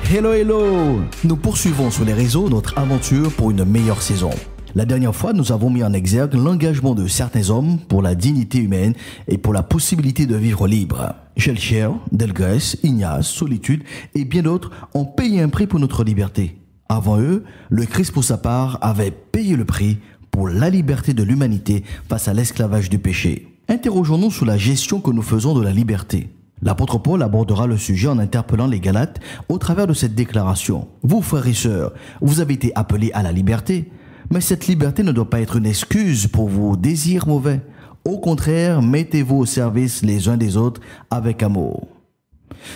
Hello, hello! Nous poursuivons sur les réseaux notre aventure pour une meilleure saison. La dernière fois, nous avons mis en exergue l'engagement de certains hommes pour la dignité humaine et pour la possibilité de vivre libre. Shelcher, Delgrès, Ignace, Solitude et bien d'autres ont payé un prix pour notre liberté. Avant eux, le Christ pour sa part avait payé le prix pour la liberté de l'humanité face à l'esclavage du péché. Interrogeons-nous sur la gestion que nous faisons de la liberté. L'apôtre Paul abordera le sujet en interpellant les Galates au travers de cette déclaration. Vous, frères et sœurs, vous avez été appelés à la liberté, mais cette liberté ne doit pas être une excuse pour vos désirs mauvais. Au contraire, mettez-vous au service les uns des autres avec amour.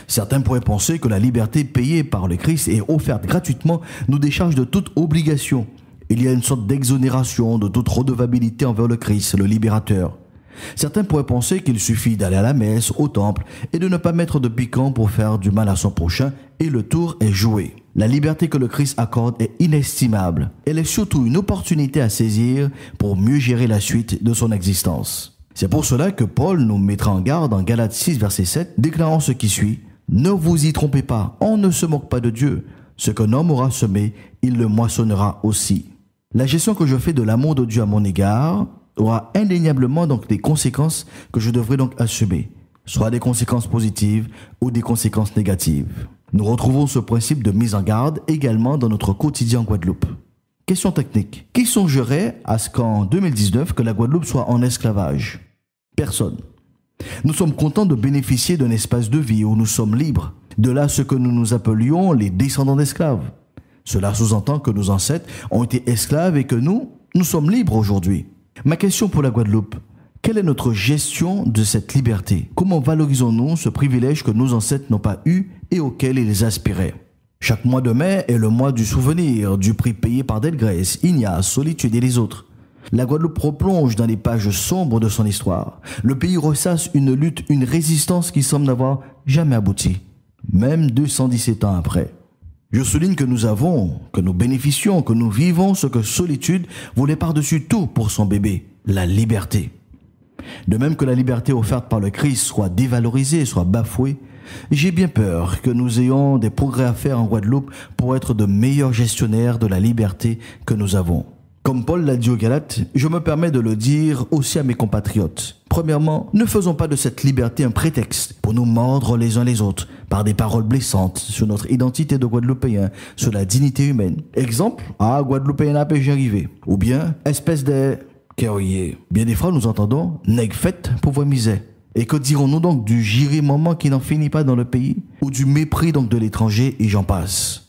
Certains pourraient penser que la liberté payée par le Christ et offerte gratuitement nous décharge de toute obligation. Il y a une sorte d'exonération de toute redevabilité envers le Christ, le libérateur. Certains pourraient penser qu'il suffit d'aller à la messe, au temple et de ne pas mettre de piquant pour faire du mal à son prochain et le tour est joué. La liberté que le Christ accorde est inestimable. Elle est surtout une opportunité à saisir pour mieux gérer la suite de son existence. C'est pour cela que Paul nous mettra en garde en Galates 6 verset 7, déclarant ce qui suit. Ne vous y trompez pas, on ne se moque pas de Dieu. Ce qu'un homme aura semé, il le moissonnera aussi. La gestion que je fais de l'amour de Dieu à mon égard aura indéniablement donc des conséquences que je devrais donc assumer, soit des conséquences positives ou des conséquences négatives. Nous retrouvons ce principe de mise en garde également dans notre quotidien en Guadeloupe. Question technique. Qui songerait à ce qu'en 2019 que la Guadeloupe soit en esclavage? Personne. Nous sommes contents de bénéficier d'un espace de vie où nous sommes libres. De là ce que nous nous appelions les descendants d'esclaves. Cela sous-entend que nos ancêtres ont été esclaves et que nous sommes libres aujourd'hui. Ma question pour la Guadeloupe, quelle est notre gestion de cette liberté? Comment valorisons-nous ce privilège que nos ancêtres n'ont pas eu et auquel ils aspiraient? Chaque mois de mai est le mois du souvenir, du prix payé par Delgrès, Ignace, Solitude et les autres. La Guadeloupe replonge dans les pages sombres de son histoire. Le pays ressasse une lutte, une résistance qui semble n'avoir jamais abouti, même 217 ans après. Je souligne que nous avons, que nous bénéficions, que nous vivons ce que Solitude voulait par-dessus tout pour son bébé, la liberté. De même que la liberté offerte par le Christ soit dévalorisée, soit bafouée, j'ai bien peur que nous ayons des progrès à faire en Guadeloupe pour être de meilleurs gestionnaires de la liberté que nous avons. Comme Paul l'a dit aux Galates, je me permets de le dire aussi à mes compatriotes. Premièrement, ne faisons pas de cette liberté un prétexte pour nous mordre les uns les autres par des paroles blessantes sur notre identité de Guadeloupéen, sur la dignité humaine. Exemple, Guadeloupéen à péché arrivé. Ou bien, espèce de... Bien des fois, nous entendons nègre fait pauvre misère. Et que dirons-nous donc du giré-moment qui n'en finit pas dans le pays, ou du mépris donc de l'étranger et j'en passe.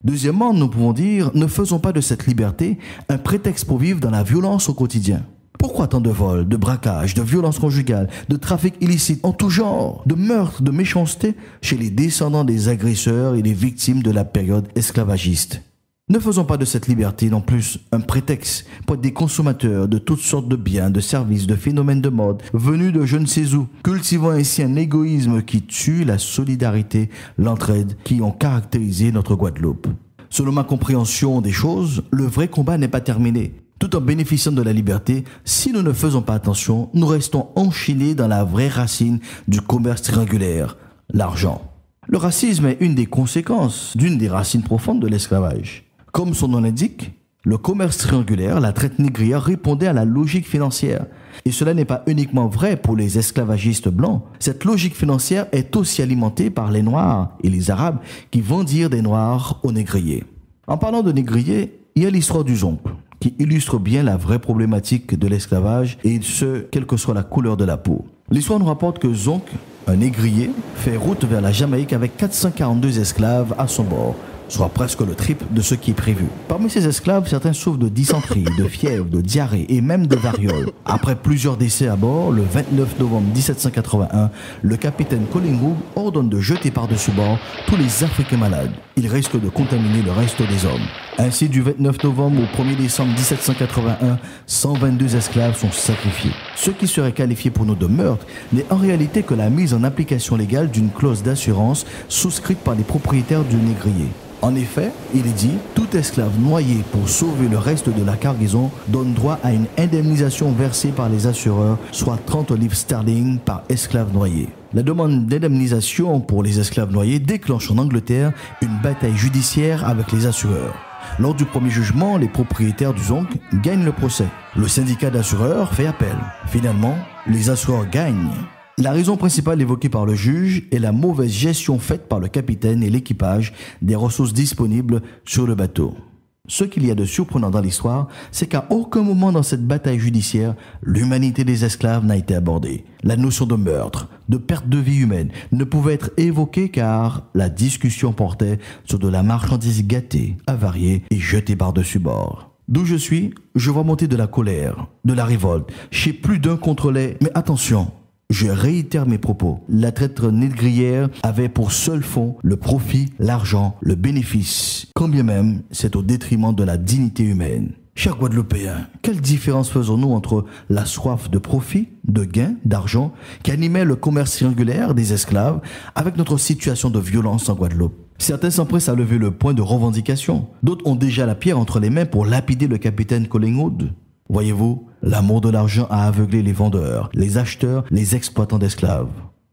Deuxièmement, nous pouvons dire, ne faisons pas de cette liberté un prétexte pour vivre dans la violence au quotidien. Pourquoi tant de vols, de braquages, de violences conjugales, de trafic illicite en tout genre, de meurtres, de méchanceté chez les descendants des agresseurs et les victimes de la période esclavagiste? Ne faisons pas de cette liberté non plus un prétexte pour être des consommateurs de toutes sortes de biens, de services, de phénomènes de mode, venus de je ne sais où, cultivant ainsi un égoïsme qui tue la solidarité, l'entraide qui ont caractérisé notre Guadeloupe. Selon ma compréhension des choses, le vrai combat n'est pas terminé. Tout en bénéficiant de la liberté, si nous ne faisons pas attention, nous restons enchaînés dans la vraie racine du commerce triangulaire, l'argent. Le racisme est une des conséquences d'une des racines profondes de l'esclavage. Comme son nom l'indique, le commerce triangulaire, la traite négrière, répondait à la logique financière. Et cela n'est pas uniquement vrai pour les esclavagistes blancs. Cette logique financière est aussi alimentée par les Noirs et les Arabes qui vendirent des Noirs aux négriers. En parlant de négriers, il y a l'histoire du zonk, qui illustre bien la vraie problématique de l'esclavage et ce, quelle que soit la couleur de la peau. L'histoire nous rapporte que Zonk, un négrier, fait route vers la Jamaïque avec 442 esclaves à son bord, soit presque le triple de ce qui est prévu. Parmi ces esclaves, certains souffrent de dysenterie, de fièvre, de diarrhée et même de variole. Après plusieurs décès à bord, le 29 novembre 1781, le capitaine Collingwood ordonne de jeter par-dessus bord tous les Africains malades. Ils risquent de contaminer le reste des hommes. Ainsi, du 29 novembre au 1er décembre 1781, 122 esclaves sont sacrifiés. Ce qui serait qualifié pour nous de meurtre n'est en réalité que la mise en application légale d'une clause d'assurance souscrite par les propriétaires du négrier. En effet, il est dit, tout esclave noyé pour sauver le reste de la cargaison donne droit à une indemnisation versée par les assureurs, soit 30 livres sterling par esclave noyé. La demande d'indemnisation pour les esclaves noyés déclenche en Angleterre une bataille judiciaire avec les assureurs. Lors du premier jugement, les propriétaires du zonk gagnent le procès. Le syndicat d'assureurs fait appel. Finalement, les assureurs gagnent. La raison principale évoquée par le juge est la mauvaise gestion faite par le capitaine et l'équipage des ressources disponibles sur le bateau. Ce qu'il y a de surprenant dans l'histoire, c'est qu'à aucun moment dans cette bataille judiciaire, l'humanité des esclaves n'a été abordée. La notion de meurtre, de perte de vie humaine ne pouvait être évoquée car la discussion portait sur de la marchandise gâtée, avariée et jetée par-dessus bord. D'où je suis, je vois monter de la colère, de la révolte, chez plus d'un contre les... Mais attention, je réitère mes propos. La traite négrière avait pour seul fond le profit, l'argent, le bénéfice, quand bien même c'est au détriment de la dignité humaine. Chers Guadeloupéens, quelle différence faisons-nous entre la soif de profit, de gain, d'argent qui animait le commerce triangulaire des esclaves avec notre situation de violence en Guadeloupe? Certains s'empressent à lever le point de revendication. D'autres ont déjà la pierre entre les mains pour lapider le capitaine Collingwood. Voyez-vous, l'amour de l'argent a aveuglé les vendeurs, les acheteurs, les exploitants d'esclaves.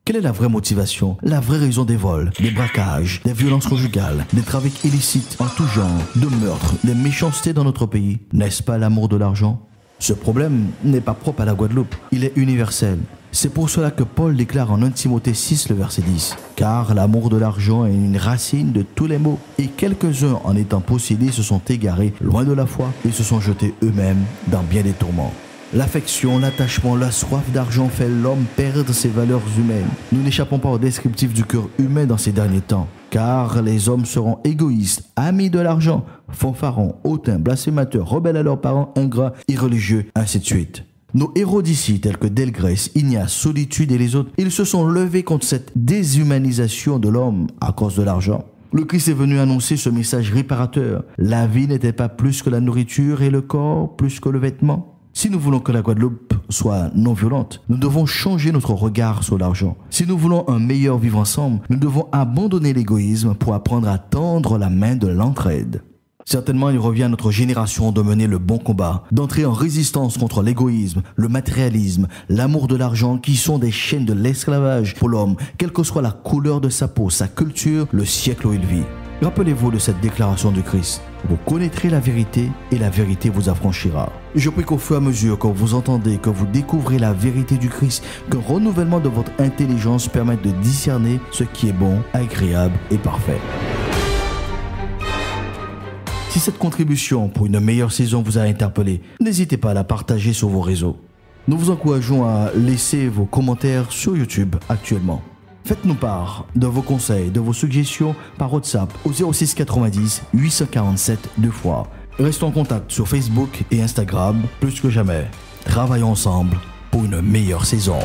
Quelle est la vraie motivation, la vraie raison des vols, des braquages, des violences conjugales, des trafics illicites en tout genre, de meurtres, des méchancetés dans notre pays? N'est-ce pas l'amour de l'argent? Ce problème n'est pas propre à la Guadeloupe, il est universel. C'est pour cela que Paul déclare en 1 Timothée 6, le verset 10. « Car l'amour de l'argent est une racine de tous les maux, et quelques-uns en étant possédés se sont égarés loin de la foi et se sont jetés eux-mêmes dans bien des tourments. » L'affection, l'attachement, la soif d'argent fait l'homme perdre ses valeurs humaines. Nous n'échappons pas au descriptif du cœur humain dans ces derniers temps. Car les hommes seront égoïstes, amis de l'argent, fanfarons, hautains, blasphémateurs, rebelles à leurs parents, ingrats, irreligieux, ainsi de suite. Nos héros d'ici, tels que Delgrès, Ignace, Solitude et les autres, ils se sont levés contre cette déshumanisation de l'homme à cause de l'argent. Le Christ est venu annoncer ce message réparateur. La vie n'était pas plus que la nourriture et le corps plus que le vêtement. Si nous voulons que la Guadeloupe soit non violente, nous devons changer notre regard sur l'argent. Si nous voulons un meilleur vivre ensemble, nous devons abandonner l'égoïsme pour apprendre à tendre la main de l'entraide. Certainement, il revient à notre génération de mener le bon combat, d'entrer en résistance contre l'égoïsme, le matérialisme, l'amour de l'argent qui sont des chaînes de l'esclavage pour l'homme, quelle que soit la couleur de sa peau, sa culture, le siècle où il vit. Rappelez-vous de cette déclaration du Christ. Vous connaîtrez la vérité et la vérité vous affranchira. Je prie qu'au fur et à mesure que vous entendez, que vous découvrez la vérité du Christ, qu'un renouvellement de votre intelligence permette de discerner ce qui est bon, agréable et parfait. Si cette contribution pour une meilleure saison vous a interpellé, n'hésitez pas à la partager sur vos réseaux. Nous vous encourageons à laisser vos commentaires sur YouTube actuellement. Faites-nous part de vos conseils, de vos suggestions par WhatsApp au 06 90 847 2 fois. Restons en contact sur Facebook et Instagram plus que jamais. Travaillons ensemble pour une meilleure saison.